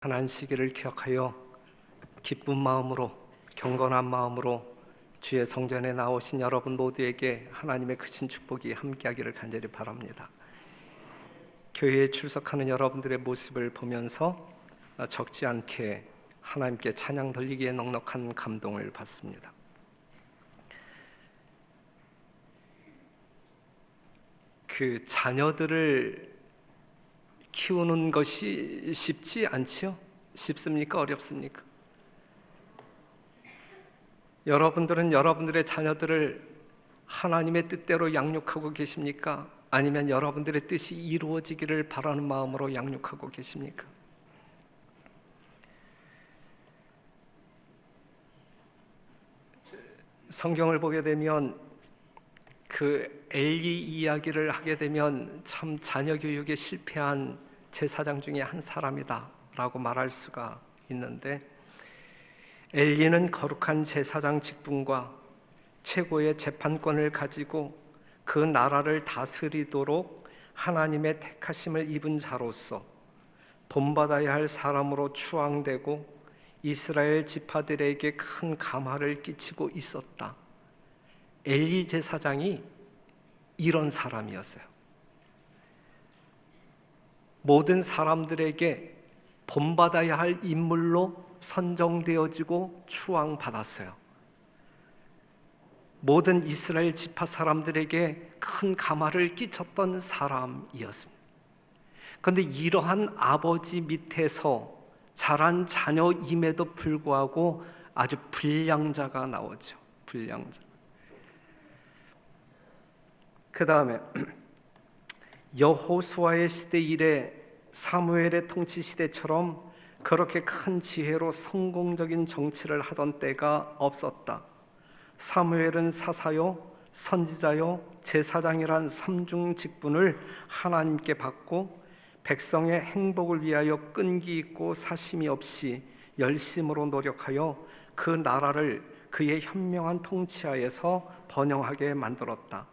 가난 시기를 기억하여 기쁜 마음으로 경건한 마음으로 주의 성전에 나오신 여러분 모두에게 하나님의 크신 축복이 함께하기를 간절히 바랍니다. 교회에 출석하는 여러분들의 모습을 보면서 적지 않게 하나님께 찬양 돌리기에 넉넉한 감동을 받습니다. 그 자녀들을 키우는 것이 쉽지 않지요? 쉽습니까? 어렵습니까? 여러분들은 여러분들의 자녀들을 하나님의 뜻대로 양육하고 계십니까? 아니면 여러분들의 뜻이 이루어지기를 바라는 마음으로 양육하고 계십니까? 성경을 보게 되면 그 엘리 이야기를 하게 되면 참 자녀 교육에 실패한 제사장 중에 한 사람이다 라고 말할 수가 있는데, 엘리는 거룩한 제사장 직분과 최고의 재판권을 가지고 그 나라를 다스리도록 하나님의 택하심을 입은 자로서 본받아야 할 사람으로 추앙되고 이스라엘 지파들에게 큰 감화를 끼치고 있었다. 엘리 제사장이 이런 사람이었어요. 모든 사람들에게 본받아야 할 인물로 선정되어지고 추앙받았어요. 모든 이스라엘 지파 사람들에게 큰 감화를 끼쳤던 사람이었습니다. 그런데 이러한 아버지 밑에서 자란 자녀임에도 불구하고 아주 불량자가 나오죠. 불량자. 그 다음에 여호수아의 시대 이래 사무엘의 통치 시대처럼 그렇게 큰 지혜로 성공적인 정치를 하던 때가 없었다. 사무엘은 사사요, 선지자요, 제사장이란 삼중 직분을 하나님께 받고 백성의 행복을 위하여 끈기 있고 사심이 없이 열심으로 노력하여 그 나라를 그의 현명한 통치하에서 번영하게 만들었다.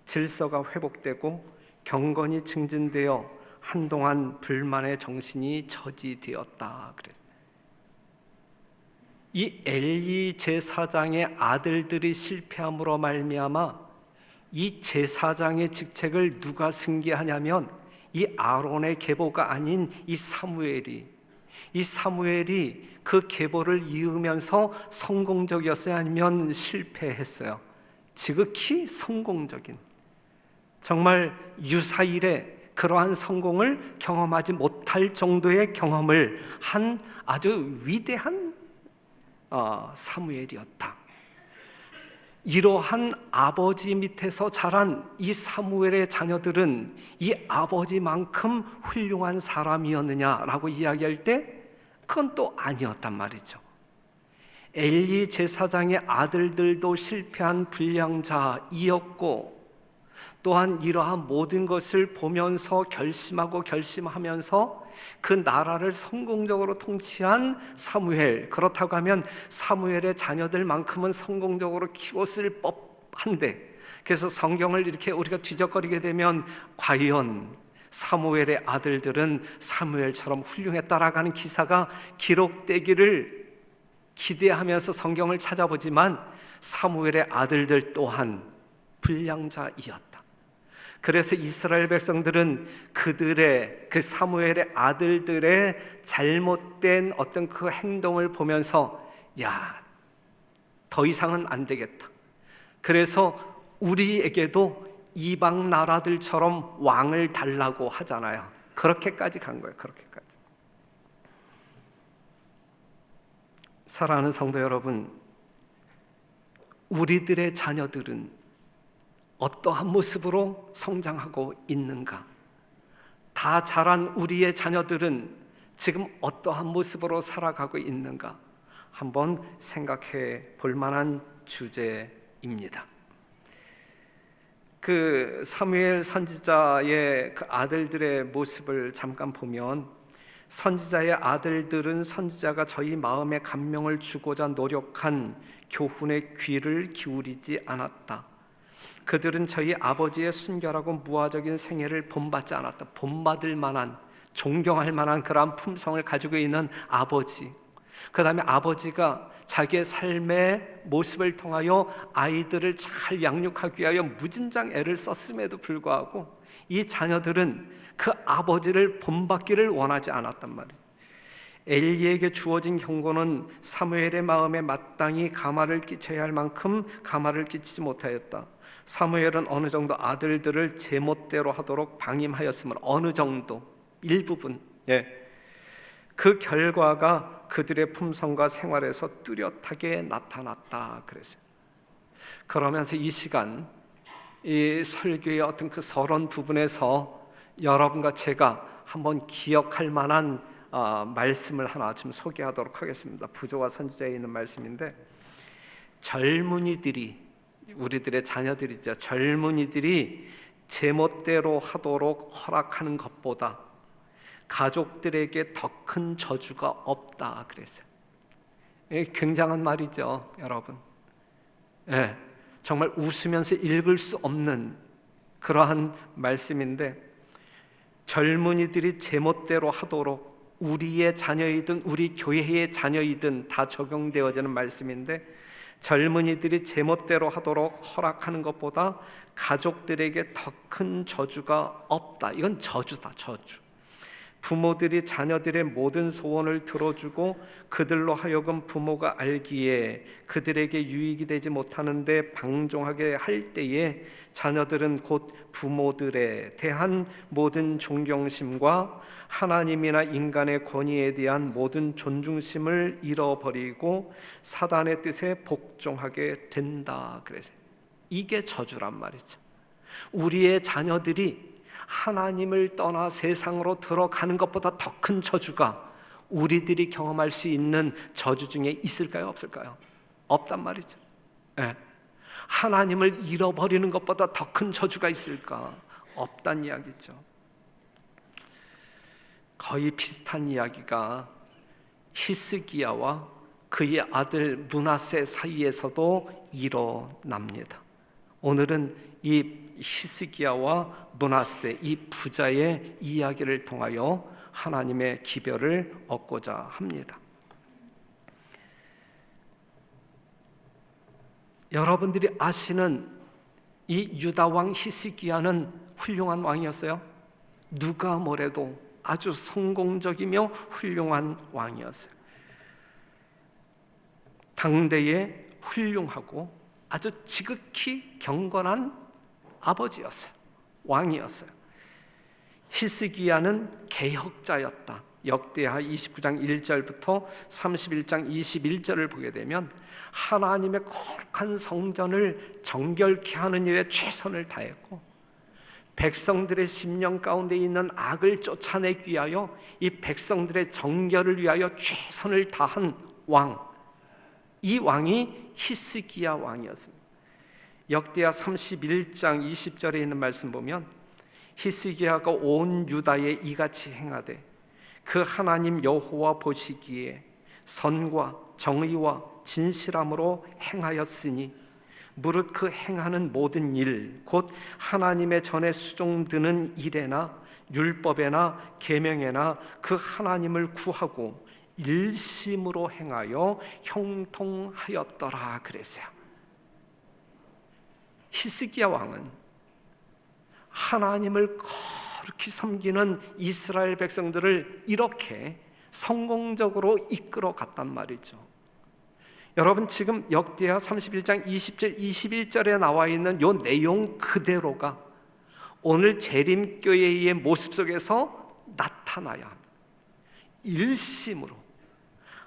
질서가 회복되고 경건이 증진되어 한동안 불만의 정신이 저지되었다. 이 엘리 제사장의 아들들이 실패함으로 말미암아 이 제사장의 직책을 누가 승계하냐면 이 아론의 계보가 아닌 이 사무엘이 그 계보를 이으면서 성공적이었어요? 아니면 실패했어요? 지극히 성공적인, 정말 유사일에 그러한 성공을 경험하지 못할 정도의 경험을 한 아주 위대한 사무엘이었다. 이러한 아버지 밑에서 자란 이 사무엘의 자녀들은 이 아버지만큼 훌륭한 사람이었느냐라고 이야기할 때 그건 또 아니었단 말이죠. 엘리 제사장의 아들들도 실패한 불량자이었고, 또한 이러한 모든 것을 보면서 결심하면서 그 나라를 성공적으로 통치한 사무엘, 그렇다고 하면 사무엘의 자녀들만큼은 성공적으로 키웠을 법한데, 그래서 성경을 이렇게 우리가 뒤적거리게 되면 과연 사무엘의 아들들은 사무엘처럼 훌륭했다라는 기사가 기록되기를 기대하면서 성경을 찾아보지만 사무엘의 아들들 또한 불량자이었다. 그래서 이스라엘 백성들은 그들의 그 사무엘의 아들들의 잘못된 어떤 그 행동을 보면서 더 이상은 안 되겠다. 그래서 우리에게도 이방 나라들처럼 왕을 달라고 하잖아요. 그렇게까지 간 거예요. 그렇게까지. 사랑하는 성도 여러분, 우리들의 자녀들은 어떠한 모습으로 성장하고 있는가? 다 자란 우리의 자녀들은 지금 어떠한 모습으로 살아가고 있는가? 한번 생각해 볼 만한 주제입니다. 그 사무엘 선지자의 그 아들들의 모습을 잠깐 보면, 선지자의 아들들은 선지자가 저희 마음에 감명을 주고자 노력한 교훈의 귀를 기울이지 않았다. 그들은 저희 아버지의 순결하고 무화적인 생애를 본받지 않았다. 본받을 만한 존경할 만한 그러한 품성을 가지고 있는 아버지, 그 다음에 아버지가 자기의 삶의 모습을 통하여 아이들을 잘 양육하기 위하여 무진장 애를 썼음에도 불구하고 이 자녀들은 그 아버지를 본받기를 원하지 않았단 말이에요. 엘리에게 주어진 경고는 사무엘의 마음에 마땅히 가마를 끼쳐야 할 만큼 가마를 끼치지 못하였다. 사무엘은 어느 정도 아들들을 제멋대로 하도록 방임하였으므로, 어느 정도, 일부분, 그 결과가 그들의 품성과 생활에서 뚜렷하게 나타났다 그랬어요. 그러면서 이 시간, 이 설교의 어떤 그 서론 부분에서 여러분과 제가 한번 기억할 만한 말씀을 하나 좀 소개하도록 하겠습니다. 부조와 선지자에 있는 말씀인데, 젊은이들이, 우리들의 자녀들이죠, 젊은이들이 제멋대로 하도록 허락하는 것보다 가족들에게 더 큰 저주가 없다 그랬어요. 굉장한 말이죠, 여러분. 정말 웃으면서 읽을 수 없는 그러한 말씀인데, 젊은이들이 제멋대로 하도록, 우리의 자녀이든 우리 교회의 자녀이든 다 적용되어지는 말씀인데, 젊은이들이 제멋대로 하도록 허락하는 것보다 가족들에게 더 큰 저주가 없다. 이건 저주다, 저주. 부모들이 자녀들의 모든 소원을 들어주고 그들로 하여금 부모가 알기에 그들에게 유익이 되지 못하는데 방종하게 할 때에 자녀들은 곧 부모들에 대한 모든 존경심과 하나님이나 인간의 권위에 대한 모든 존중심을 잃어버리고 사단의 뜻에 복종하게 된다 그래서 이게 저주란 말이죠. 우리의 자녀들이 하나님을 떠나 세상으로 들어가는 것보다 더 큰 저주가 우리들이 경험할 수 있는 저주 중에 있을까요? 없을까요? 없단 말이죠. 하나님을 잃어버리는 것보다 더 큰 저주가 있을까? 없단 이야기죠. 거의 비슷한 이야기가 히스기야와 그의 아들 므낫세 사이에서도 일어납니다. 오늘은 이 히스기야와 므낫세, 이 부자의 이야기를 통하여 하나님의 기별을 얻고자 합니다. 여러분들이 아시는 이 유다 왕 히스기야는 훌륭한 왕이었어요. 누가 뭐래도 아주 성공적이며 훌륭한 왕이었어요. 당대에 훌륭하고 아주 지극히 경건한 아버지였어요. 왕이었어요. 히스기야는 개혁자였다. 역대하 29장 1절부터 31장 21절을 보게 되면 하나님의 거룩한 성전을 정결케 하는 일에 최선을 다했고, 백성들의 심령 가운데 있는 악을 쫓아내기 위하여 이 백성들의 정결을 위하여 최선을 다한 왕, 이 왕이 히스기야 왕이었습니다. 역대하 31장 20절에 있는 말씀 보면 히스기야가 온 유다에 이같이 행하되 그 하나님 여호와 보시기에 선과 정의와 진실함으로 행하였으니 무릇 그 행하는 모든 일 곧 하나님의 전에 수종드는 일에나 율법에나 계명에나 그 하나님을 구하고 일심으로 행하여 형통하였더라 그랬어요. 히스기야 왕은 하나님을 거룩히 섬기는 이스라엘 백성들을 이렇게 성공적으로 이끌어 갔단 말이죠. 여러분, 지금 역대하 31장 20절 21절에 나와 있는 이 내용 그대로가 오늘 재림교회의 모습 속에서 나타나야 합니다. 일심으로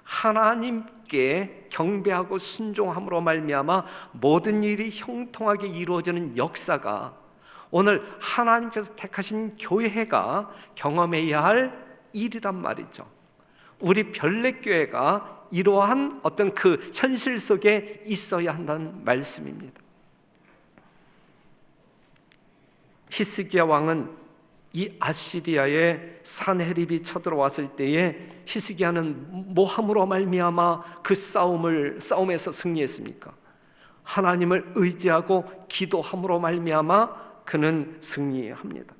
하나님께 경배하고 순종함으로 말미암아 모든 일이 형통하게 이루어지는 역사가 오늘 하나님께서 택하신 교회가 경험해야 할 일이란 말이죠. 우리 별내교회가 이러한 어떤 그 현실 속에 있어야 한다는 말씀입니다. 히스기야 왕은 이 아시리아의 산헤립이 쳐들어왔을 때에 히스기야는 뭐함으로 말미암아 그 싸움에서 승리했습니까? 하나님을 의지하고 기도함으로 말미암아 그는 승리합니다.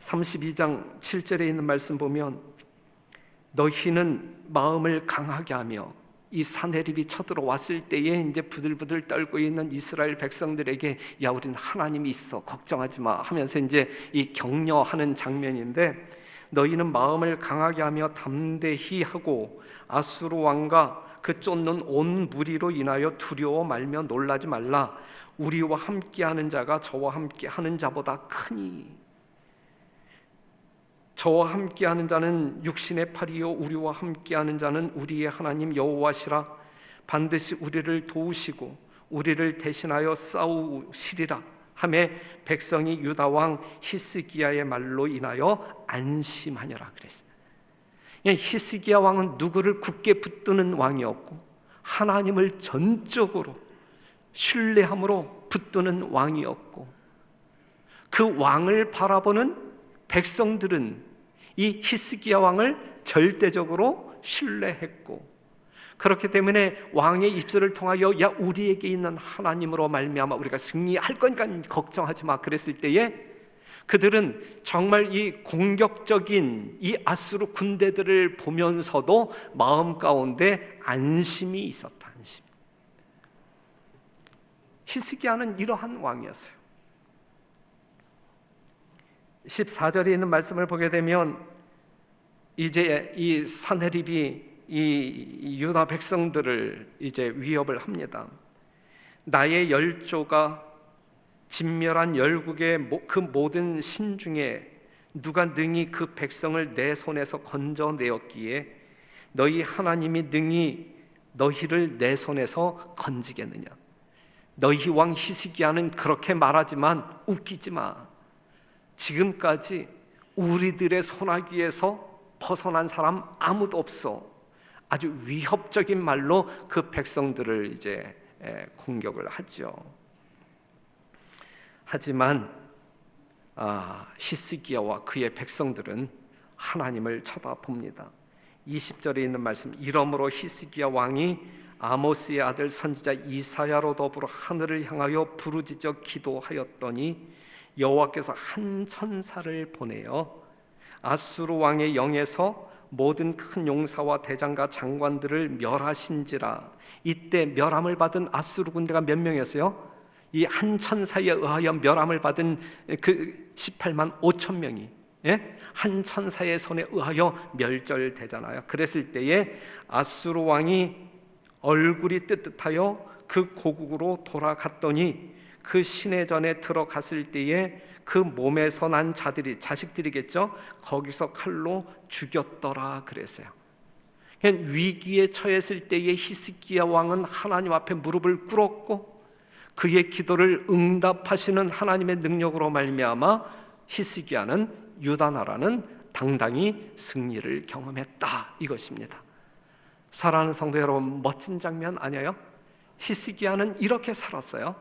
32장 7절에 있는 말씀 보면 너희는 마음을 강하게 하며, 이 사내립이 쳐들어왔을 때에 이제 부들부들 떨고 있는 이스라엘 백성들에게 야, 우린 하나님이 있어, 걱정하지 마 하면서 이제 이 격려하는 장면인데, 너희는 마음을 강하게 하며 담대히 하고 아수르 왕과 그 쫓는 온 무리로 인하여 두려워 말며 놀라지 말라. 우리와 함께하는 자가 저와 함께하는 자보다 크니. 저와 함께하는 자는 육신의 팔이요 우리와 함께하는 자는 우리의 하나님 여호와시라. 반드시 우리를 도우시고 우리를 대신하여 싸우시리라 하매 백성이 유다 왕 히스기야의 말로 인하여 안심하니라 그랬어요. 히스기야 왕은 누구를 굳게 붙드는 왕이었고 하나님을 전적으로 신뢰함으로 붙드는 왕이었고, 그 왕을 바라보는 백성들은 이 히스기야 왕을 절대적으로 신뢰했고, 그렇기 때문에 왕의 입술을 통하여 야, 우리에게 있는 하나님으로 말미암아 우리가 승리할 거니까 걱정하지 마 그랬을 때에 그들은 정말 이 공격적인 이 아수르 군대들을 보면서도 마음 가운데 안심이 있었다. 안심. 히스기야는 이러한 왕이었어요. 14절에 있는 말씀을 보게 되면 이제 이 사내립이 이 유다 백성들을 이제 위협을 합니다. 나의 열조가 진멸한 열국의 그 모든 신 중에 누가 능히 그 백성을 내 손에서 건져내었기에 너희 하나님이 능히 너희를 내 손에서 건지겠느냐. 너희 왕 히스기야는 그렇게 말하지만 웃기지 마. 지금까지 우리들의 손아귀에서 벗어난 사람 아무도 없어. 아주 위협적인 말로 그 백성들을 이제 공격을 하죠. 하지만 히스기야와 그의 백성들은 하나님을 쳐다봅니다. 20절에 있는 말씀, 이러므로 히스기야 왕이 아모스의 아들 선지자 이사야로 더불어 하늘을 향하여 부르짖어 기도하였더니 여호와께서 한 천사를 보내어 아수르 왕의 영에서 모든 큰 용사와 대장과 장관들을 멸하신지라. 이때 멸함을 받은 아수르 군대가 몇 명이었어요? 이 한 천사에 의하여 멸함을 받은 그 18만 5천 명이 한 천사의 손에 의하여 멸절되잖아요. 그랬을 때에 아수르 왕이 얼굴이 뜨뜻하여 그 고국으로 돌아갔더니 그 시내전에 들어갔을 때에 그 몸에서 난 자들이, 자식들이겠죠, 거기서 칼로 죽였더라 그랬어요. 위기에 처했을 때에 히스기야 왕은 하나님 앞에 무릎을 꿇었고 그의 기도를 응답하시는 하나님의 능력으로 말미암아 히스기야는 유다 나라는 당당히 승리를 경험했다, 이것입니다. 사랑하는 성도 여러분, 멋진 장면 아니에요? 히스기야는 이렇게 살았어요.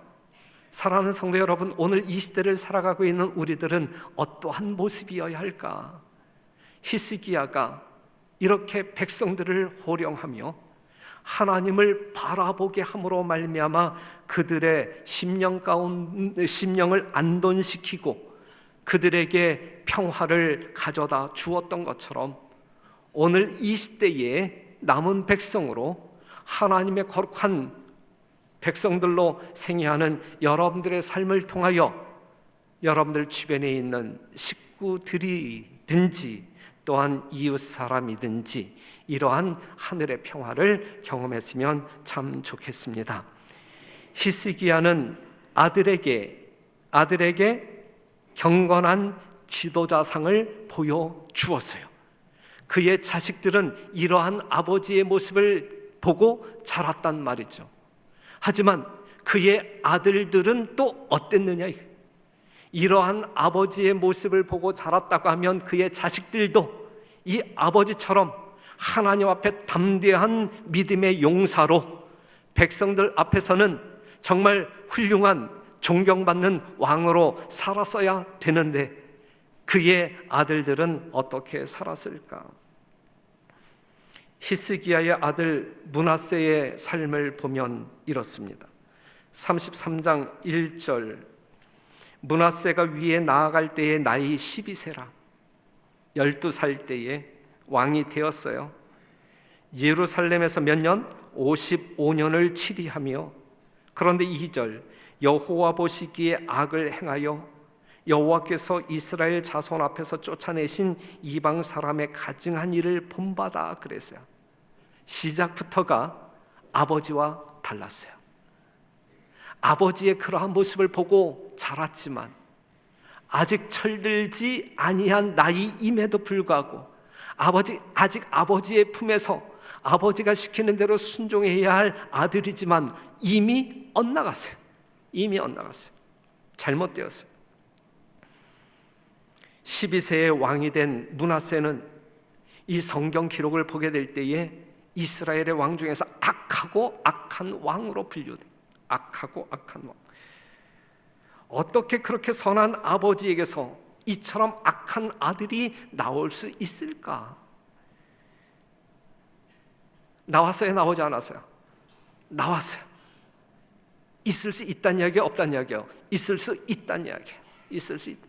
사랑하는 성도 여러분, 오늘 이 시대를 살아가고 있는 우리들은 어떠한 모습이어야 할까? 히스기야가 이렇게 백성들을 호령하며 하나님을 바라보게 함으로 말미암아 그들의 심령을 안돈시키고 그들에게 평화를 가져다 주었던 것처럼 오늘 이 시대에 남은 백성으로 하나님의 거룩한 백성들로 생애하는 여러분들의 삶을 통하여 여러분들 주변에 있는 식구들이든지 또한 이웃 사람이든지 이러한 하늘의 평화를 경험했으면 참 좋겠습니다. 히스기야는 아들에게 경건한 지도자상을 보여주었어요. 그의 자식들은 이러한 아버지의 모습을 보고 자랐단 말이죠. 하지만 그의 아들들은 또 어땠느냐? 이러한 아버지의 모습을 보고 자랐다고 하면 그의 자식들도 이 아버지처럼 하나님 앞에 담대한 믿음의 용사로 백성들 앞에서는 정말 훌륭한 존경받는 왕으로 살았어야 되는데 그의 아들들은 어떻게 살았을까? 히스기야의 아들 므낫세의 삶을 보면 이렇습니다. 33장 1절, 므낫세가 위에 나아갈 때에 나이 12세라 12살 때에 왕이 되었어요. 예루살렘에서 몇 년? 55년을 치리하며, 그런데 2절, 여호와 보시기에 악을 행하여 여호와께서 이스라엘 자손 앞에서 쫓아내신 이방 사람의 가증한 일을 본받아 그랬어요. 시작부터가 아버지와 달랐어요. 아버지의 그러한 모습을 보고 자랐지만 아직 철들지 아니한 나이임에도 불구하고 아직 아버지의 품에서 아버지가 시키는 대로 순종해야 할 아들이지만 이미 엇나갔어요. 잘못되었어요. 12세의 왕이 된 므낫세는 이 성경 기록을 보게 될 때에 이스라엘의 왕 중에서 악하고 악한 왕으로 분류돼. 악하고 악한 왕. 어떻게 그렇게 선한 아버지에게서 이처럼 악한 아들이 나올 수 있을까? 나왔어요? 나오지 않았어요? 나왔어요. 있을 수 있다는 이야기예요? 없다는 이야기예요? 있을 수 있다는 이야기예요. 있을 수 있다.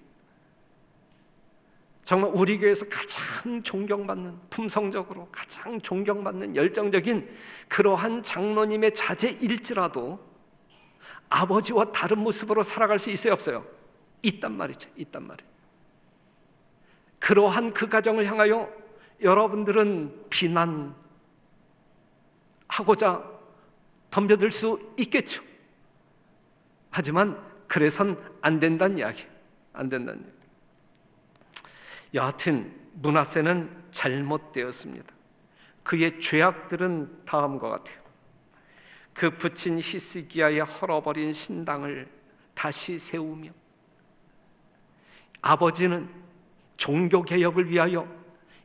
정말 우리 교회에서 가장 존경받는, 품성적으로 가장 존경받는 열정적인 그러한 장로님의 자제일지라도 아버지와 다른 모습으로 살아갈 수 있어요? 없어요? 있단 말이죠. 그러한 그 가정을 향하여 여러분들은 비난하고자 덤벼들 수 있겠죠. 하지만 그래선 안 된다는 이야기. 여하튼 므낫세는 잘못되었습니다. 그의 죄악들은 다음과 같아요. 그 부친 히스기야의 헐어버린 신당을 다시 세우며, 아버지는 종교개혁을 위하여,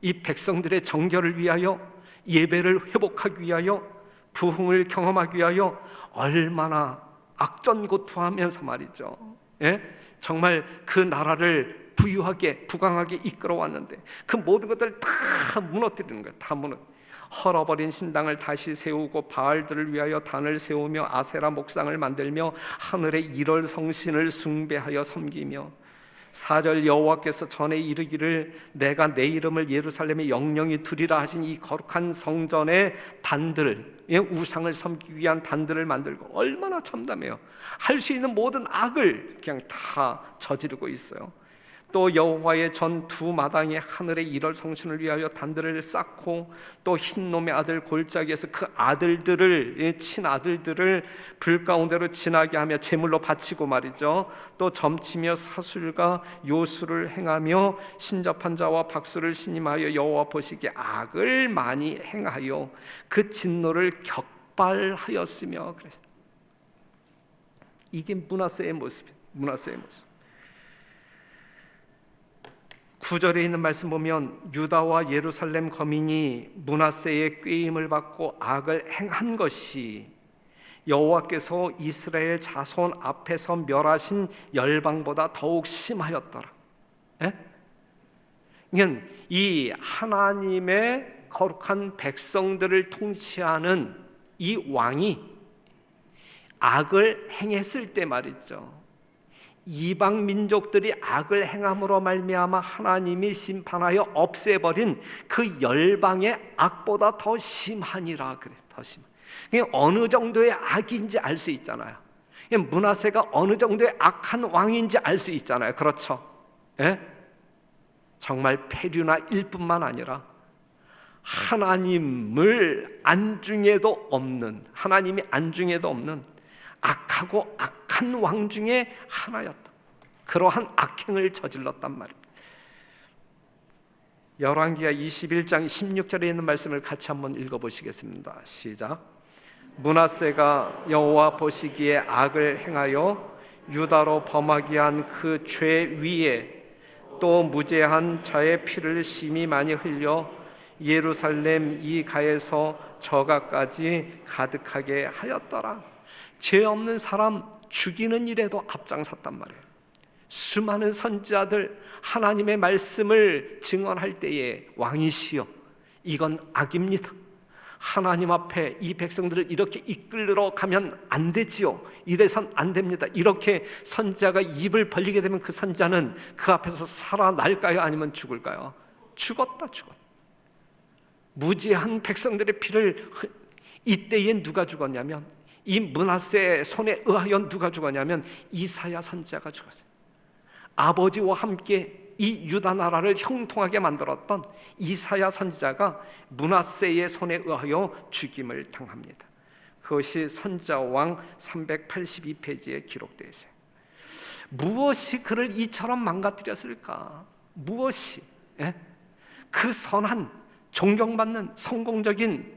이 백성들의 정결을 위하여, 예배를 회복하기 위하여, 부흥을 경험하기 위하여 얼마나 악전고투하면서 말이죠. 정말 그 나라를 부강하게 이끌어왔는데 그 모든 것들을 다 무너뜨리는 거예요. 헐어버린 신당을 다시 세우고 바알들을 위하여 단을 세우며 아세라 목상을 만들며 하늘의 일월 성신을 숭배하여 섬기며, 4절, 여호와께서 전에 이르기를 내가 내 이름을 예루살렘에 영영히 두리라 하신 이 거룩한 성전의 단들, 우상을 섬기기 위한 단들을 만들고, 얼마나 참담해요. 할 수 있는 모든 악을 그냥 다 저지르고 있어요. 또 여호와의 전 두 마당에 하늘의 일월 성신을 위하여 단들을 쌓고, 또 흰놈의 아들 골짜기에서 그 아들들을, 친아들들을 불 가운데로 지나게 하며 제물로 바치고 말이죠. 또 점치며 사술과 요술을 행하며 신접한 자와 박수를 신임하여 여호와 보시기에 악을 많이 행하여 그 진노를 격발하였으며 그랬어요. 이게 므낫세의 모습이에요. 9절에 있는 말씀 보면 유다와 예루살렘 거민이 므낫세의 꾀임을 받고 악을 행한 것이 여호와께서 이스라엘 자손 앞에서 멸하신 열방보다 더욱 심하였더라. 그러니까 이 하나님의 거룩한 백성들을 통치하는 이 왕이 악을 행했을 때 말이죠, 이방 민족들이 악을 행함으로 말미암아 하나님이 심판하여 없애버린 그 열방의 악보다 더 심하니라. 그래, 더 심. 어느 정도의 악인지 알 수 있잖아요. 므낫세가 어느 정도의 악한 왕인지 알 수 있잖아요. 그렇죠? 정말 폐류나 일뿐만 아니라 하나님이 안중에도 없는 악하고 악한 왕 중에 하나였다. 그러한 악행을 저질렀단 말입니다. 열왕기하 21장 16절에 있는 말씀을 같이 한번 읽어보시겠습니다. 시작. 므낫세가 여호와 보시기에 악을 행하여 유다로 범하게 한 그 죄 위에 또 무죄한 자의 피를 심히 많이 흘려 예루살렘 이 가에서 저가까지 가득하게 하였더라. 죄 없는 사람 죽이는 일에도 앞장섰단 말이에요. 수많은 선지자들 하나님의 말씀을 증언할 때에 왕이시여 이건 악입니다, 하나님 앞에 이 백성들을 이렇게 이끌러 가면 안 되지요. 이래선 안 됩니다. 이렇게 선지자가 입을 벌리게 되면 그 선지자는 그 앞에서 살아날까요? 아니면 죽을까요? 죽었다. 무지한 백성들의 피를, 이때에 누가 죽었냐면, 이 므낫세의 손에 의하여 누가 죽었냐면 이사야 선지자가 죽었어요. 아버지와 함께 이 유다 나라를 형통하게 만들었던 이사야 선지자가 므낫세의 손에 의하여 죽임을 당합니다. 그것이 선지자왕 382페이지에 기록되어 있어요. 무엇이 그를 이처럼 망가뜨렸을까? 무엇이? 그 선한, 존경받는 성공적인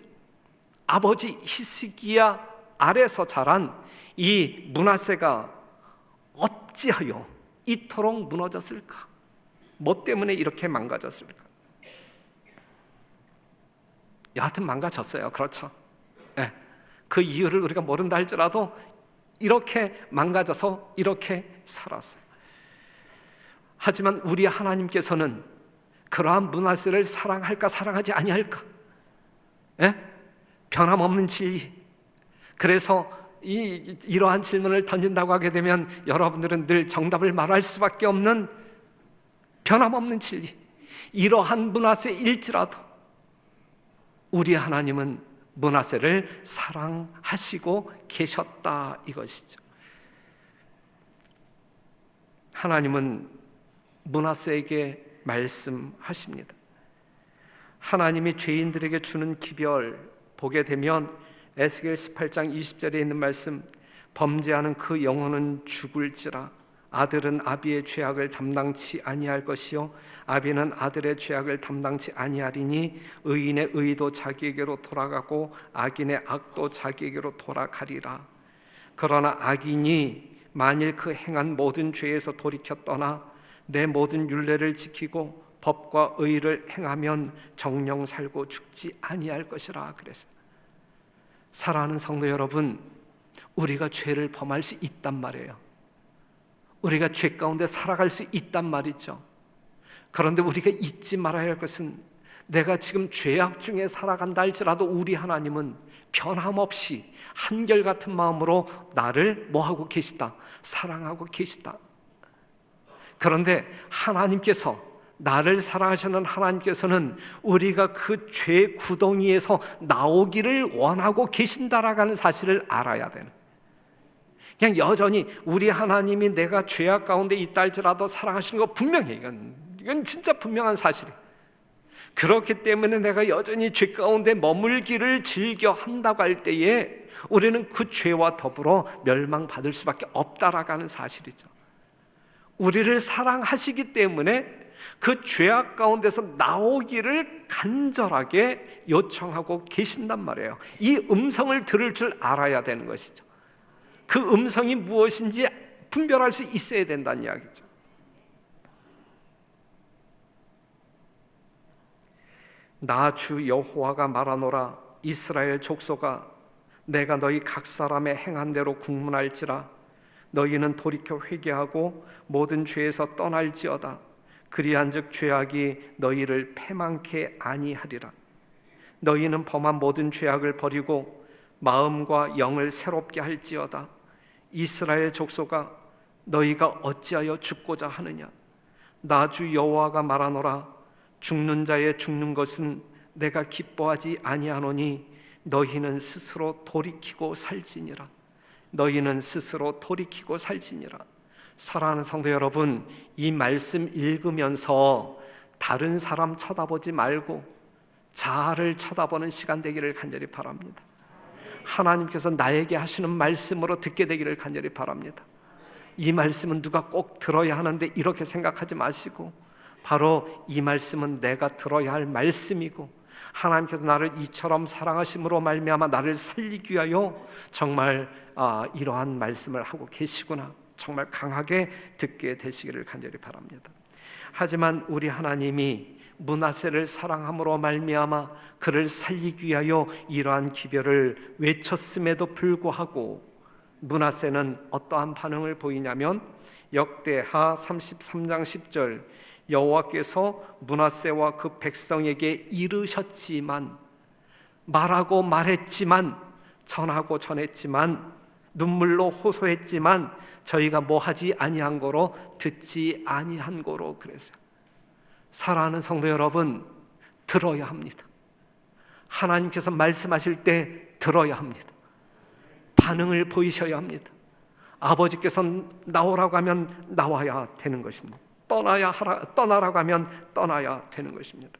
아버지 히스기야 아래서 자란 이 므낫세가 어찌하여 이토록 무너졌을까? 뭐 때문에 이렇게 망가졌을까? 여하튼 망가졌어요. 그렇죠? 그 이유를 우리가 모른다 할지라도 이렇게 망가져서 이렇게 살았어요. 하지만 우리 하나님께서는 그러한 므낫세를 사랑할까 사랑하지 아니할까? 변함없는 진리. 그래서 이러한 질문을 던진다고 하게 되면 여러분들은 늘 정답을 말할 수밖에 없는 변함없는 진리. 이러한 므낫세일지라도 우리 하나님은 므낫세를 사랑하시고 계셨다, 이것이죠. 하나님은 므낫세에게 말씀하십니다. 하나님이 죄인들에게 주는 기별 보게 되면 에스겔 18장 20절에 있는 말씀, 범죄하는 그 영혼은 죽을지라. 아들은 아비의 죄악을 담당치 아니할 것이요 아비는 아들의 죄악을 담당치 아니하리니 의인의 의도 자기에게로 돌아가고 악인의 악도 자기에게로 돌아가리라. 그러나 악인이 만일 그 행한 모든 죄에서 돌이켜 떠나 내 모든 율례를 지키고 법과 의를 행하면 정령 살고 죽지 아니할 것이라. 그래서 사랑하는 성도 여러분, 우리가 죄를 범할 수 있단 말이에요. 우리가 죄 가운데 살아갈 수 있단 말이죠. 그런데 우리가 잊지 말아야 할 것은, 내가 지금 죄악 중에 살아간다 할지라도 우리 하나님은 변함없이 한결같은 마음으로 나를 뭐하고 계시다? 사랑하고 계시다. 그런데 하나님께서, 나를 사랑하시는 하나님께서는 우리가 그 죄 구덩이에서 나오기를 원하고 계신다라는 사실을 알아야 되는, 그냥 여전히 우리 하나님이 내가 죄악 가운데 있다 할지라도 사랑하시는 거 분명해. 이건 진짜 분명한 사실이에요. 그렇기 때문에 내가 여전히 죄 가운데 머물기를 즐겨 한다고 할 때에 우리는 그 죄와 더불어 멸망받을 수밖에 없다라는 사실이죠. 우리를 사랑하시기 때문에 그 죄악 가운데서 나오기를 간절하게 요청하고 계신단 말이에요. 이 음성을 들을 줄 알아야 되는 것이죠. 그 음성이 무엇인지 분별할 수 있어야 된다는 이야기죠. 나 주 여호와가 말하노라. 이스라엘 족속아, 내가 너희 각 사람의 행한 대로 국문할지라. 너희는 돌이켜 회개하고 모든 죄에서 떠날지어다. 그리한즉 죄악이 너희를 패망케 아니하리라. 너희는 범한 모든 죄악을 버리고 마음과 영을 새롭게 할지어다. 이스라엘 족속아, 너희가 어찌하여 죽고자 하느냐? 나 주 여호와가 말하노라. 죽는 자의 죽는 것은 내가 기뻐하지 아니하노니 너희는 스스로 돌이키고 살지니라. 너희는 스스로 돌이키고 살지니라. 사랑하는 성도 여러분, 이 말씀 읽으면서 다른 사람 쳐다보지 말고 자아를 쳐다보는 시간 되기를 간절히 바랍니다. 하나님께서 나에게 하시는 말씀으로 듣게 되기를 간절히 바랍니다. 이 말씀은 누가 꼭 들어야 하는데 이렇게 생각하지 마시고, 바로 이 말씀은 내가 들어야 할 말씀이고, 하나님께서 나를 이처럼 사랑하심으로 말미암아 나를 살리기 위하여 정말 이러한 말씀을 하고 계시구나, 정말 강하게 듣게 되시기를 간절히 바랍니다. 하지만 우리 하나님이 므낫세를 사랑함으로 말미암아 그를 살리기 위하여 이러한 기별을 외쳤음에도 불구하고 므낫세는 어떠한 반응을 보이냐면, 역대하 33장 10절, 여호와께서 므낫세와 그 백성에게 이르셨지만 말하고 말했지만, 전하고 전했지만, 눈물로 호소했지만 저희가 뭐하지 아니한 거로, 듣지 아니한 거로 그랬어요. 사랑하는 성도 여러분, 들어야 합니다. 하나님께서 말씀하실 때 들어야 합니다. 반응을 보이셔야 합니다. 아버지께서 나오라고 하면 나와야 되는 것입니다. 떠나라고 하면 떠나야 되는 것입니다.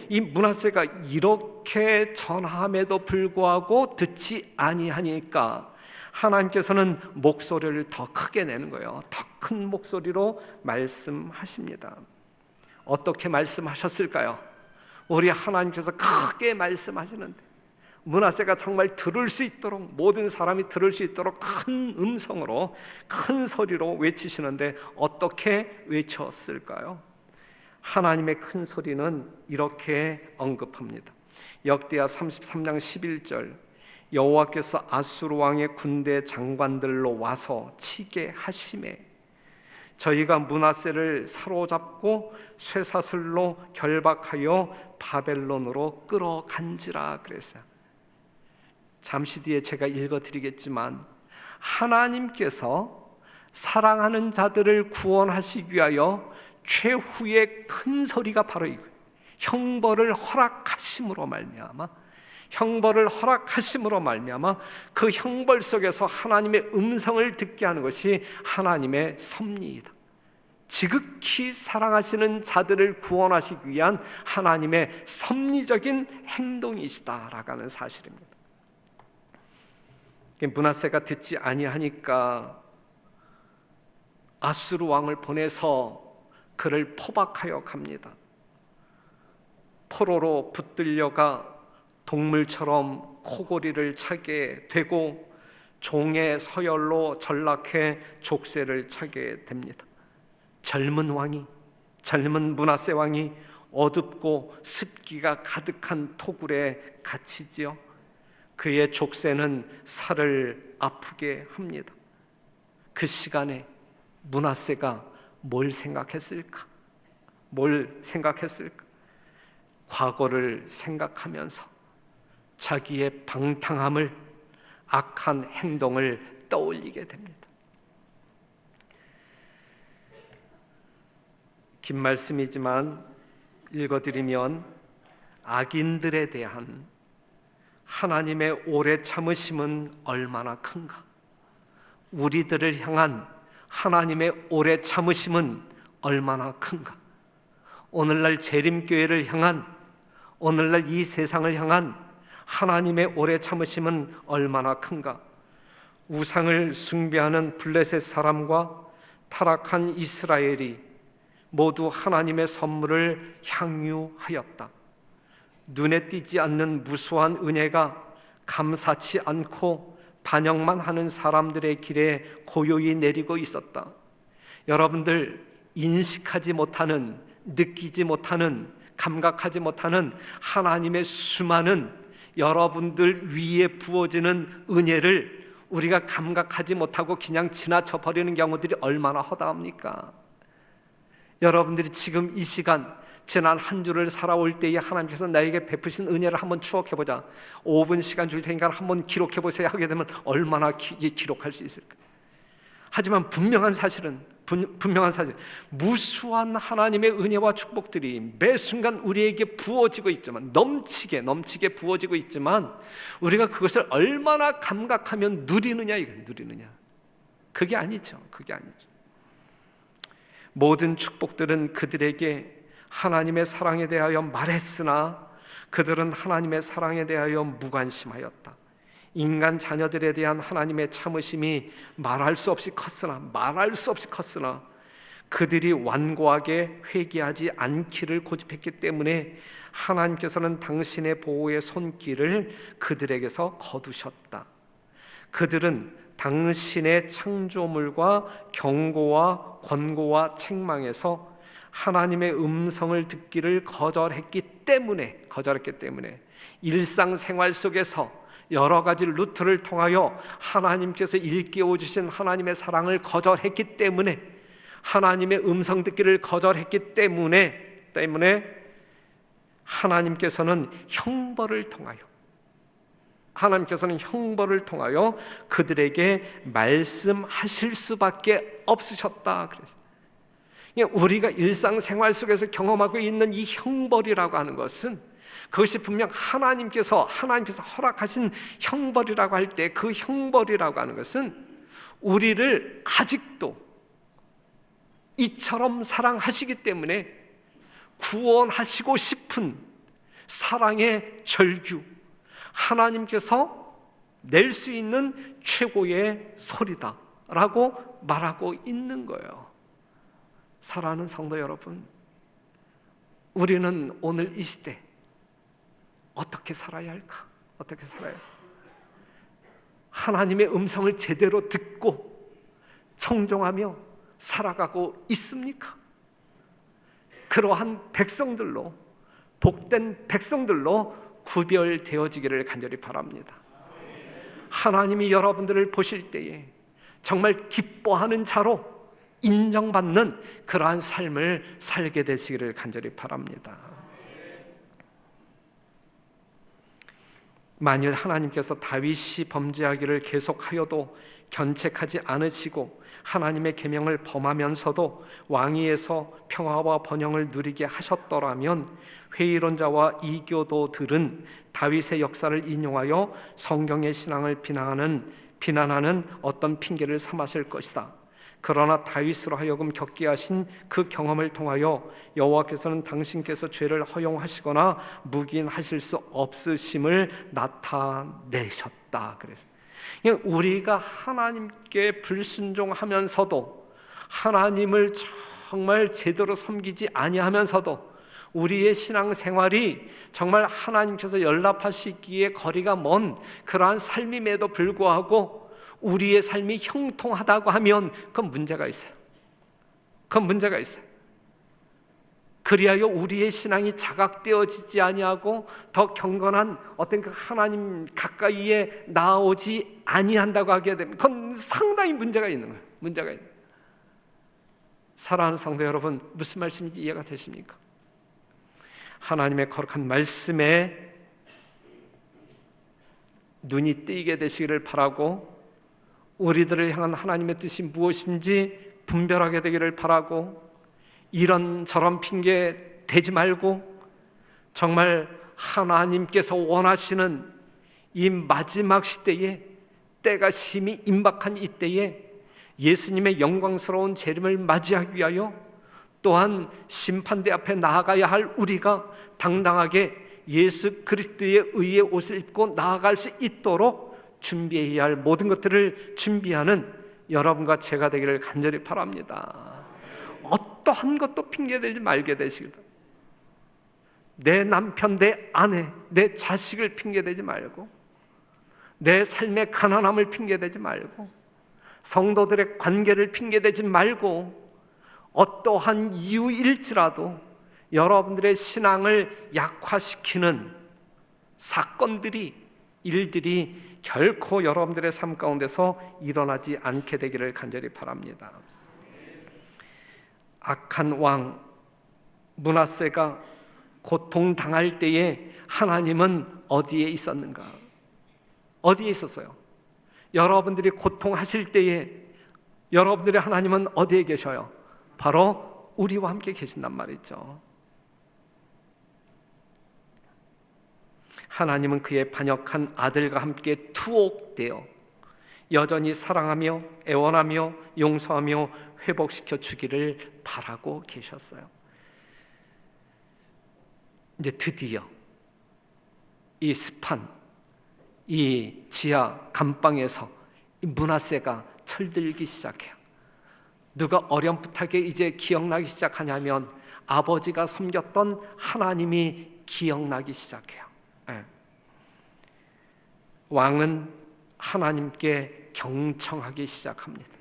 이 므낫세가 이렇게 전함에도 불구하고 듣지 아니하니까 하나님께서는 목소리를 더 크게 내는 거예요. 더 큰 목소리로 말씀하십니다. 어떻게 말씀하셨을까요? 우리 하나님께서 크게 말씀하시는데, 므낫세가 정말 들을 수 있도록, 모든 사람이 들을 수 있도록 큰 음성으로, 큰 소리로 외치시는데 어떻게 외쳤을까요? 하나님의 큰 소리는 이렇게 언급합니다. 역대하 33장 11절, 여호와께서 아수르 왕의 군대 장관들로 와서 치게 하시매 저희가 므낫세를 사로잡고 쇠사슬로 결박하여 바벨론으로 끌어간지라 그랬어요. 잠시 뒤에 제가 읽어드리겠지만, 하나님께서 사랑하는 자들을 구원하시기 위하여 최후의 큰 소리가 바로 이거예요. 형벌을 허락하심으로 말미암아, 형벌을 허락하심으로 말미암아 그 형벌 속에서 하나님의 음성을 듣게 하는 것이 하나님의 섭리이다. 지극히 사랑하시는 자들을 구원하시기 위한 하나님의 섭리적인 행동이시다라고 하는 사실입니다. 므낫세가 듣지 아니하니까 아수르 왕을 보내서 그를 포박하여 갑니다. 포로로 붙들려가 동물처럼 코골이를 차게 되고 종의 서열로 전락해 족쇄를 차게 됩니다. 젊은 므낫세 왕이 어둡고 습기가 가득한 토굴에 갇히지요. 그의 족쇄는 살을 아프게 합니다. 그 시간에 므낫세가 뭘 생각했을까? 과거를 생각하면서 자기의 방탕함을, 악한 행동을 떠올리게 됩니다. 긴 말씀이지만 읽어드리면, 악인들에 대한 하나님의 오래 참으심은 얼마나 큰가? 우리들을 향한 하나님의 오래 참으심은 얼마나 큰가? 오늘날 재림교회를 향한, 오늘날 이 세상을 향한 하나님의 오래 참으심은 얼마나 큰가? 우상을 숭배하는 블레셋 사람과 타락한 이스라엘이 모두 하나님의 선물을 향유하였다. 눈에 띄지 않는 무수한 은혜가 감사치 않고 반역만 하는 사람들의 길에 고요히 내리고 있었다. 여러분들, 인식하지 못하는, 느끼지 못하는, 감각하지 못하는 하나님의 수많은 여러분들 위에 부어지는 은혜를 우리가 감각하지 못하고 그냥 지나쳐 버리는 경우들이 얼마나 허다합니까? 여러분들이 지금 이 시간, 지난 한 주를 살아올 때에 하나님께서 나에게 베푸신 은혜를 한번 추억해보자, 5분 시간 줄 테니까 한번 기록해보세요 하게 되면 얼마나 기록할 수 있을까? 하지만 분명한 사실, 무수한 하나님의 은혜와 축복들이 매 순간 우리에게 부어지고 있지만, 넘치게 부어지고 있지만, 우리가 그것을 얼마나 감각하면 누리느냐. 그게 아니죠. 모든 축복들은 그들에게 하나님의 사랑에 대하여 말했으나 그들은 하나님의 사랑에 대하여 무관심하였다. 인간 자녀들에 대한 하나님의 참으심이 말할 수 없이 컸으나 그들이 완고하게 회개하지 않기를 고집했기 때문에 하나님께서는 당신의 보호의 손길을 그들에게서 거두셨다. 그들은 당신의 창조물과 경고와 권고와 책망에서 하나님의 음성을 듣기를 거절했기 때문에 일상생활 속에서 여러 가지 루트를 통하여 하나님께서 일깨워 주신 하나님의 사랑을 거절했기 때문에, 하나님의 음성 듣기를 거절했기 때문에 하나님께서는 형벌을 통하여 그들에게 말씀하실 수밖에 없으셨다 그랬어요. 우리가 일상생활 속에서 경험하고 있는 이 형벌이라고 하는 것은, 그것이 분명 하나님께서 허락하신 형벌이라고 할 때, 그 형벌이라고 하는 것은 우리를 아직도 이처럼 사랑하시기 때문에 구원하시고 싶은 사랑의 절규, 하나님께서 낼 수 있는 최고의 소리다라고 말하고 있는 거예요. 사랑하는 성도 여러분, 우리는 오늘 이 시대 어떻게 살아야 할까? 어떻게 살아야 할까? 하나님의 음성을 제대로 듣고 청종하며 살아가고 있습니까? 그러한 백성들로, 복된 백성들로 구별되어지기를 간절히 바랍니다. 하나님이 여러분들을 보실 때에 정말 기뻐하는 자로 인정받는 그러한 삶을 살게 되시기를 간절히 바랍니다. 만일 하나님께서 다윗이 범죄하기를 계속하여도 견책하지 않으시고 하나님의 계명을 범하면서도 왕위에서 평화와 번영을 누리게 하셨더라면 회의론자와 이교도들은 다윗의 역사를 인용하여 성경의 신앙을 비난하는 어떤 핑계를 삼았을 것이다. 그러나 다윗으로 하여금 겪게 하신 그 경험을 통하여 여호와께서는 당신께서 죄를 허용하시거나 묵인하실 수 없으심을 나타내셨다. 그래서 우리가 하나님께 불순종하면서도, 하나님을 정말 제대로 섬기지 아니하면서도 우리의 신앙생활이 정말 하나님께서 연락하시기에 거리가 먼 그러한 삶임에도 불구하고 우리의 삶이 형통하다고 하면 그건 문제가 있어요. 그리하여 우리의 신앙이 자각되어지지 아니하고 더 경건한 어떤 그 하나님 가까이에 나오지 아니한다고 하게 되면 그건 상당히 문제가 있는 거예요. 문제가 있는 거예요. 사랑하는 성도 여러분, 무슨 말씀인지 이해가 되십니까? 하나님의 거룩한 말씀에 눈이 뜨이게 되시기를 바라고, 우리들을 향한 하나님의 뜻이 무엇인지 분별하게 되기를 바라고, 이런저런 핑계 대지 말고 정말 하나님께서 원하시는 이 마지막 시대에, 때가 심히 임박한 이때에 예수님의 영광스러운 재림을 맞이하기 위하여 또한 심판대 앞에 나아가야 할 우리가 당당하게 예수 그리스도의 의의 옷을 입고 나아갈 수 있도록 준비해야 할 모든 것들을 준비하는 여러분과 제가 되기를 간절히 바랍니다. 어떠한 것도 핑계대지 말게 되시길 바랍니다. 내 남편, 내 아내, 내 자식을 핑계대지 말고, 내 삶의 가난함을 핑계대지 말고, 성도들의 관계를 핑계대지 말고, 어떠한 이유일지라도 여러분들의 신앙을 약화시키는 사건들이, 일들이 결코 여러분들의 삶 가운데서 일어나지 않게 되기를 간절히 바랍니다. 악한 왕 므낫세가 고통당할 때에 하나님은 어디에 있었는가? 어디에 있었어요? 여러분들이 고통하실 때에 여러분들의 하나님은 어디에 계셔요? 바로 우리와 함께 계신단 말이죠. 하나님은 그의 반역한 아들과 함께 투옥되어 여전히 사랑하며 애원하며 용서하며 회복시켜 주기를 바라고 계셨어요. 이제 드디어 이 스판, 이 지하 감방에서 이 므낫세가 철들기 시작해요. 누가 어렴풋하게 이제 기억나기 시작하냐면 아버지가 섬겼던 하나님이 기억나기 시작해요. 왕은 하나님께 경청하기 시작합니다.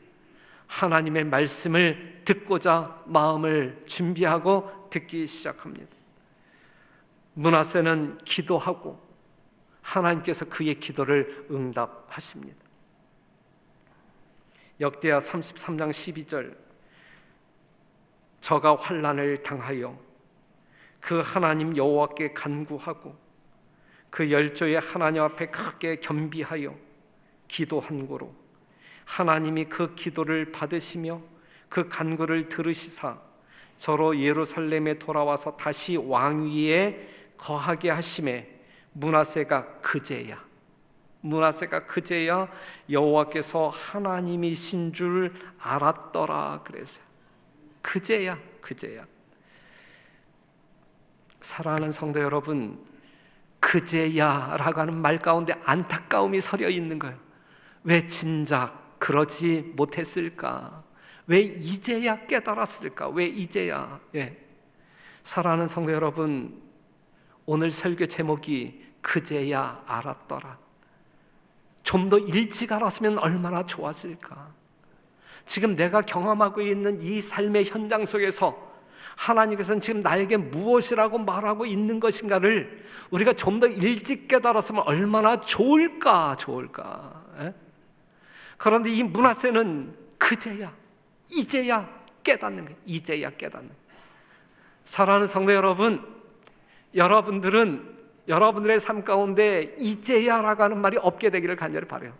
하나님의 말씀을 듣고자 마음을 준비하고 듣기 시작합니다. 므낫세는 기도하고 하나님께서 그의 기도를 응답하십니다. 역대하 33장 12절, 저가 환난을 당하여 그 하나님 여호와께 간구하고 그 열조의 하나님 앞에 크게 겸비하여 기도한 고로 하나님이 그 기도를 받으시며 그 간구를 들으시사 저로 예루살렘에 돌아와서 다시 왕위에 거하게 하심에 므낫세가 그제야 여호와께서 하나님이신 줄 알았더라 그랬어요. 그제야. 사랑하는 성도 여러분, 그제야라고 하는 말 가운데 안타까움이 서려 있는 거예요. 왜 진작 그러지 못했을까? 왜 이제야 깨달았을까? 왜 이제야? 사랑하는 성도 여러분, 오늘 설교 제목이 그제야 알았더라. 좀 더 일찍 알았으면 얼마나 좋았을까? 지금 내가 경험하고 있는 이 삶의 현장 속에서 하나님께서는 지금 나에게 무엇이라고 말하고 있는 것인가를 우리가 좀 더 일찍 깨달았으면 얼마나 좋을까. 그런데 이 므낫세는 이제야 깨닫는 거예요. 이제야 깨닫는 거예요. 사랑하는 성도 여러분, 여러분들의 삶 가운데 이제야라고 하는 말이 없게 되기를 간절히 바라요.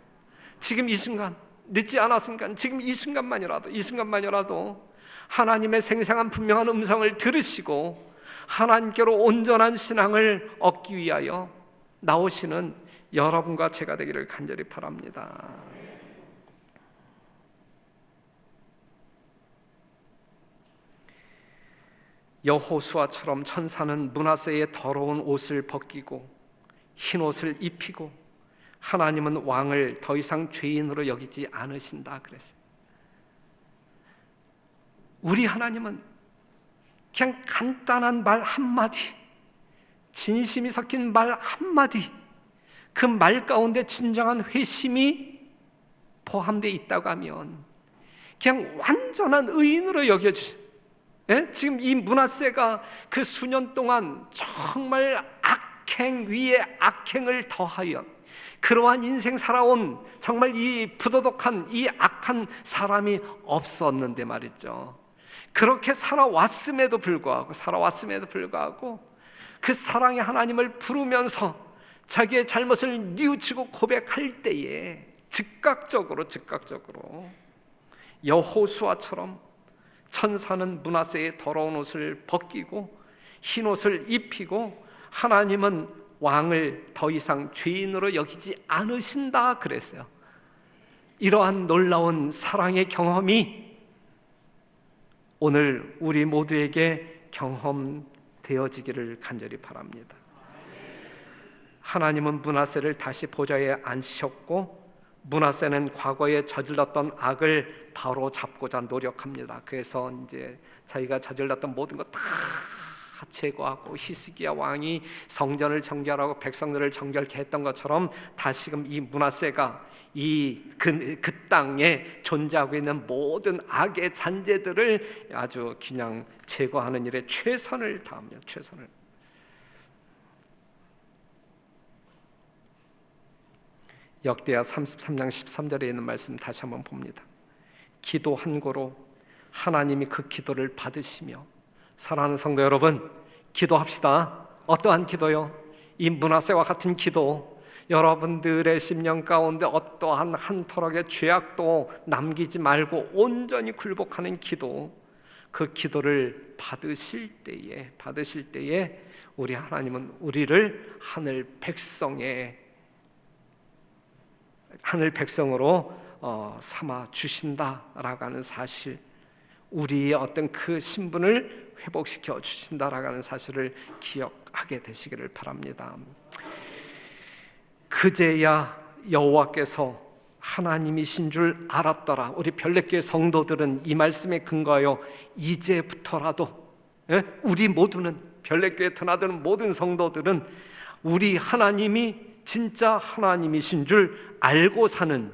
지금 이 순간, 늦지 않았으니까 지금 이 순간만이라도 하나님의 생생한 분명한 음성을 들으시고 하나님께로 온전한 신앙을 얻기 위하여 나오시는 여러분과 제가 되기를 간절히 바랍니다. 여호수아처럼 천사는 므낫세의 더러운 옷을 벗기고 흰 옷을 입히고 하나님은 왕을 더 이상 죄인으로 여기지 않으신다 그랬어요. 우리 하나님은 그냥 간단한 말 한마디, 진심이 섞인 말 한마디, 그 말 가운데 진정한 회심이 포함되어 있다고 하면 그냥 완전한 의인으로 여겨주세요. 지금 이 므낫세가 그 수년 동안 정말 악행 위에 악행을 더하여 그러한 인생 살아온 정말 이 부도덕한 이 악한 사람이 없었는데 말이죠. 그렇게 살아왔음에도 불구하고 그 사랑의 하나님을 부르면서 자기의 잘못을 뉘우치고 고백할 때에 즉각적으로 여호수아처럼 천사는 므낫세의 더러운 옷을 벗기고 흰 옷을 입히고 하나님은 왕을 더 이상 죄인으로 여기지 않으신다 그랬어요. 이러한 놀라운 사랑의 경험이 오늘 우리 모두에게 경험되어지기를 간절히 바랍니다. 하나님은 므낫세를 다시 보좌에 앉히셨고 므낫세는 과거에 저질렀던 악을 바로 잡고자 노력합니다. 그래서 이제 자기가 저질렀던 모든 것 다 제거하고 히스기야 왕이 성전을 정결하고 백성들을 정결케 했던 것처럼 다시금 이 므낫세가 그 땅에 존재하고 있는 모든 악의 잔재들을 아주 그냥 제거하는 일에 최선을 다합니다. 역대하 33장 13절에 있는 말씀 다시 한번 봅니다. 기도한 고로 하나님이 그 기도를 받으시며. 사랑하는 성도 여러분, 기도합시다. 어떠한 기도요? 이 므낫세와 같은 기도, 여러분들의 심령 가운데 어떠한 한 터럭의 죄악도 남기지 말고 온전히 굴복하는 기도, 그 기도를 받으실 때에 우리 하나님은 우리를 하늘 백성으로 삼아 주신다라고 하는 사실, 우리의 어떤 그 신분을 회복시켜 주신다라고 하는 사실을 기억하게 되시기를 바랍니다. 그제야 여호와께서 하나님이신 줄 알았더라. 우리 별내교회 성도들은 이 말씀에 근거하여 이제부터라도, 우리 모두는, 별내교회 드나드는 모든 성도들은 우리 하나님이 진짜 하나님이신 줄 알고 사는,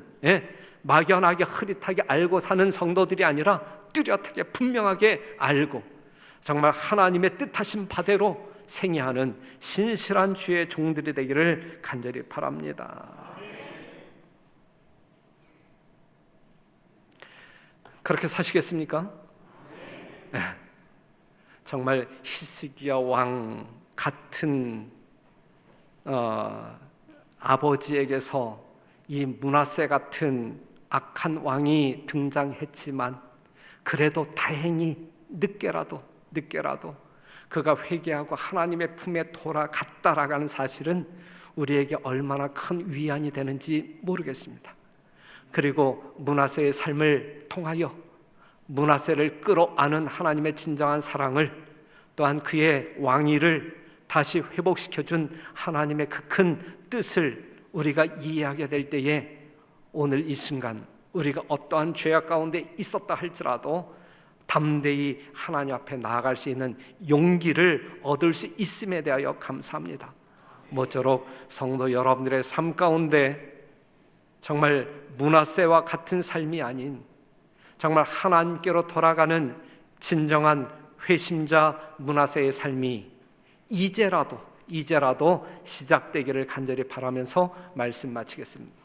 막연하게 흐릿하게 알고 사는 성도들이 아니라 뚜렷하게 분명하게 알고 정말 하나님의 뜻하신 바대로 생애하는 신실한 주의 종들이 되기를 간절히 바랍니다. 그렇게 사시겠습니까? 정말 히스기야 왕 같은 아버지에게서 이 므낫세 같은 악한 왕이 등장했지만 그래도 다행히 늦게라도 그가 회개하고 하나님의 품에 돌아갔다라는 사실은 우리에게 얼마나 큰 위안이 되는지 모르겠습니다. 그리고 므낫세의 삶을 통하여 므낫세를 끌어안은 하나님의 진정한 사랑을, 또한 그의 왕위를 다시 회복시켜준 하나님의 그 큰 뜻을 우리가 이해하게 될 때에 오늘 이 순간 우리가 어떠한 죄악 가운데 있었다 할지라도 담대히 하나님 앞에 나아갈 수 있는 용기를 얻을 수 있음에 대하여 감사합니다. 모쪼록 성도 여러분들의 삶 가운데 정말 므낫세와 같은 삶이 아닌 정말 하나님께로 돌아가는 진정한 회심자 므낫세의 삶이 이제라도 시작되기를 간절히 바라면서 말씀 마치겠습니다.